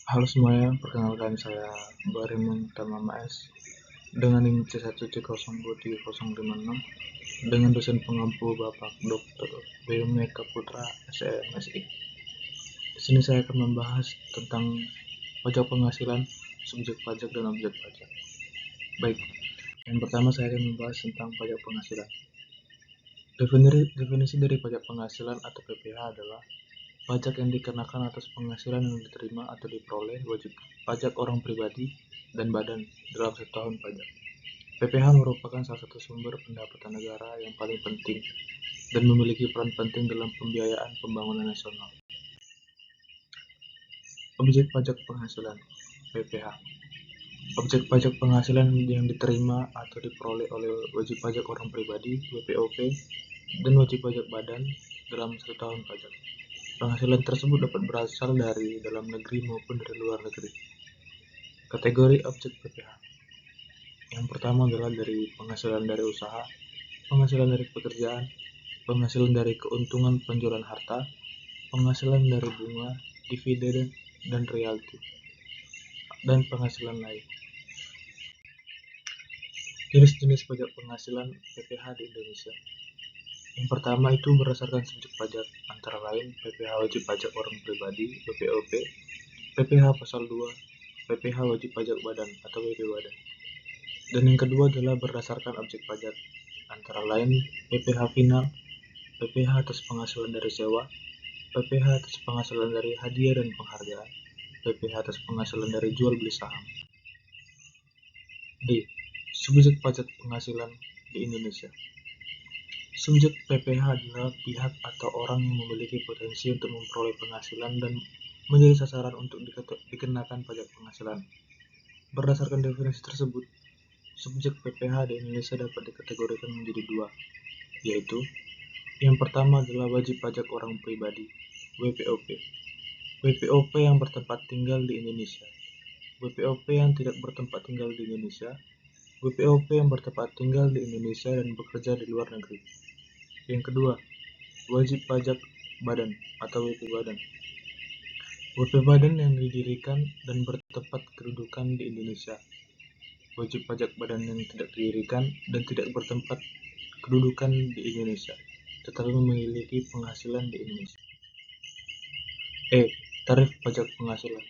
Halo semuanya, perkenalkan saya Barimun Tamama S dengan NIM C1C023056 dengan dosen pengampu Bapak Dr. Wilmeka Putra SEMSI. Di sini saya akan membahas tentang pajak penghasilan, subjek pajak dan objek pajak. Baik, yang pertama saya akan membahas tentang pajak penghasilan. Definisi dari pajak penghasilan atau PPh adalah pajak yang dikenakan atas penghasilan yang diterima atau diperoleh wajib pajak orang pribadi dan badan dalam satu tahun pajak. PPh merupakan salah satu sumber pendapatan negara yang paling penting dan memiliki peran penting dalam pembiayaan pembangunan nasional. Objek pajak penghasilan (PPh). Objek pajak penghasilan yang diterima atau diperoleh oleh wajib pajak orang pribadi (WPOP) dan wajib pajak badan dalam satu tahun pajak. Penghasilan tersebut dapat berasal dari dalam negeri maupun dari luar negeri. Kategori objek PPh. Yang pertama adalah dari penghasilan dari usaha, penghasilan dari pekerjaan, penghasilan dari keuntungan penjualan harta, penghasilan dari bunga, dividen, dan royalti, dan penghasilan lain. Jenis-jenis pajak penghasilan PPh di Indonesia. Yang pertama itu berdasarkan subjek pajak, antara lain PPh wajib pajak orang pribadi (WPOP), PPh pasal 2, PPh wajib pajak badan atau WP badan. Dan yang kedua adalah berdasarkan objek pajak, antara lain PPh final, PPh atas penghasilan dari sewa, PPh atas penghasilan dari hadiah dan penghargaan, PPh atas penghasilan dari jual beli saham. D. Subjek pajak penghasilan di Indonesia. Subjek PPh adalah pihak atau orang yang memiliki potensi untuk memperoleh penghasilan dan menjadi sasaran untuk dikenakan pajak penghasilan. Berdasarkan definisi tersebut, subjek PPh di Indonesia dapat dikategorikan menjadi dua, yaitu yang pertama adalah wajib pajak orang pribadi (WPOP). WPOP yang bertempat tinggal di Indonesia, WPOP yang tidak bertempat tinggal di Indonesia, WPOP yang bertempat tinggal di Indonesia dan bekerja di luar negeri. Yang kedua, wajib pajak badan atau WP badan. WP badan yang didirikan dan bertempat kedudukan di Indonesia. Wajib pajak badan yang tidak didirikan dan tidak bertempat kedudukan di Indonesia, tetapi memiliki penghasilan di Indonesia. E. Tarif pajak penghasilan.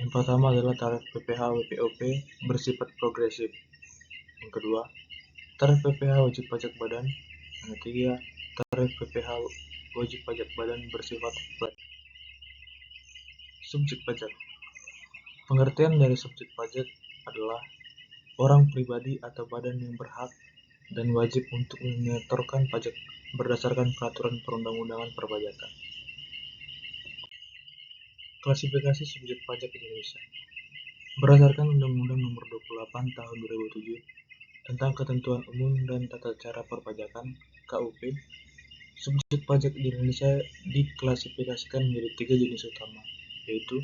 Yang pertama adalah tarif PPh WPOP bersifat progresif. Yang kedua, tarif PPh wajib pajak badan. Yang ketiga, tarif PPh wajib pajak badan bersifat flat. Subjek pajak. Pengertian dari subjek pajak adalah orang pribadi atau badan yang berhak dan wajib untuk menyetorkan pajak berdasarkan peraturan perundang-undangan perpajakan. Klasifikasi subjek pajak Indonesia. Berdasarkan Undang-Undang Nomor 28 Tahun 2007 tentang Ketentuan Umum dan Tata Cara Perpajakan (KUP), subjek pajak di Indonesia diklasifikasikan menjadi 3 jenis utama, yaitu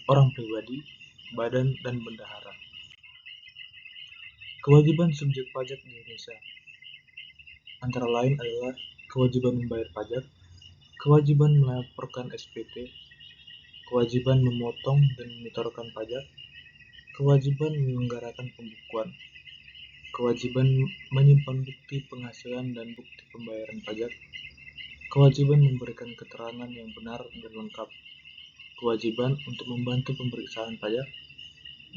orang pribadi, badan, dan bendahara. Kewajiban subjek pajak di Indonesia antara lain adalah kewajiban membayar pajak, kewajiban melaporkan SPT, kewajiban memotong dan menyetorkan pajak, kewajiban menyelenggarakan pembukuan, kewajiban menyimpan bukti penghasilan dan bukti pembayaran pajak, kewajiban memberikan keterangan yang benar dan lengkap, kewajiban untuk membantu pemeriksaan pajak,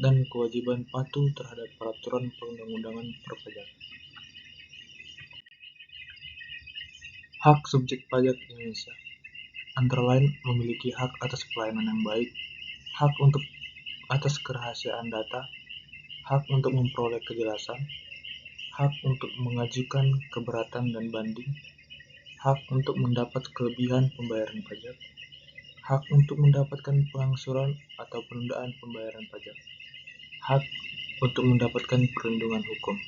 dan kewajiban patuh terhadap peraturan perundang-undangan perpajakan. Hak subjek pajak Indonesia antara lain memiliki hak atas pelayanan yang baik, hak untuk atas kerahasiaan data, hak untuk memperoleh kejelasan, hak untuk mengajukan keberatan dan banding, hak untuk mendapat kelebihan pembayaran pajak, hak untuk mendapatkan pengangsuran atau penundaan pembayaran pajak, hak untuk mendapatkan perlindungan hukum.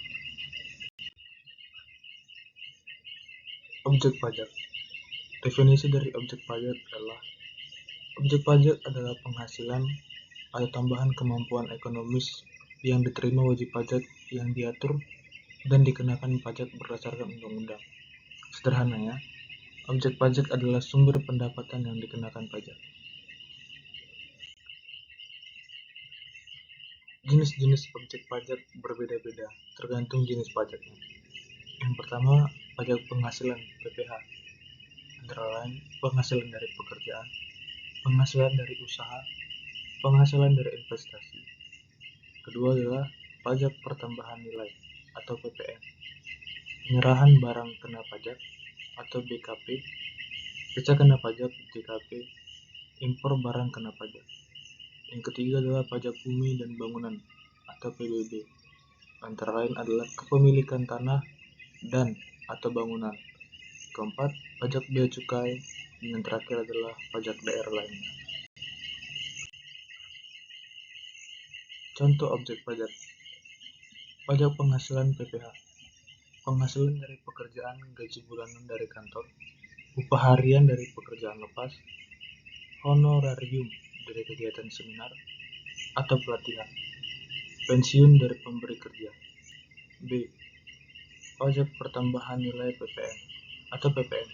Objek pajak. Definisi dari objek pajak adalah objek pajak adalah penghasilan atau tambahan kemampuan ekonomis yang diterima wajib pajak yang diatur dan dikenakan pajak berdasarkan undang-undang. Sederhananya, objek pajak adalah sumber pendapatan yang dikenakan pajak. Jenis-jenis objek pajak berbeda-beda tergantung jenis pajaknya. Yang pertama, pajak penghasilan (PPH), antara lain penghasilan dari pekerjaan, penghasilan dari usaha, penghasilan dari investasi. Kedua adalah pajak pertambahan nilai atau PPN, penyerahan barang kena pajak atau BKP, jasa kena pajak JKP, impor barang kena pajak. Yang ketiga adalah pajak bumi dan bangunan atau PBB, antara lain adalah kepemilikan tanah dan atau bangunan. Keempat, pajak bea cukai, dan yang terakhir adalah pajak daerah lainnya. Contoh objek pajak: pajak penghasilan (PPH), penghasilan dari pekerjaan, gaji bulanan dari kantor, upah harian dari pekerjaan lepas, honorarium dari kegiatan seminar atau pelatihan, pensiun dari pemberi kerja. B. Pajak pertambahan nilai (PPN) atau PPN,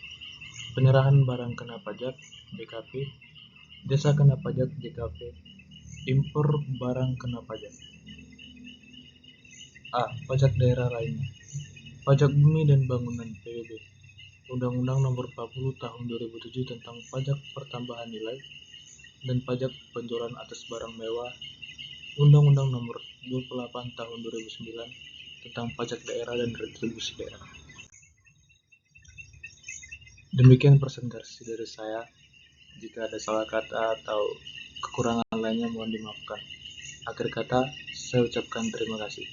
penyerahan barang kena pajak BKP, jasa kena pajak JKP, impor barang kena pajak. A. Pajak daerah lainnya. Pajak bumi dan bangunan (PBB), Undang-Undang Nomor 40 Tahun 2007 tentang pajak pertambahan nilai dan pajak penjualan atas barang mewah, Undang-Undang Nomor 28 Tahun 2009 tentang pajak daerah dan retribusi daerah. Demikian presentasi dari saya. Jika ada salah kata atau kekurangan lainnya mohon dimaafkan. Akhir kata, saya ucapkan terima kasih.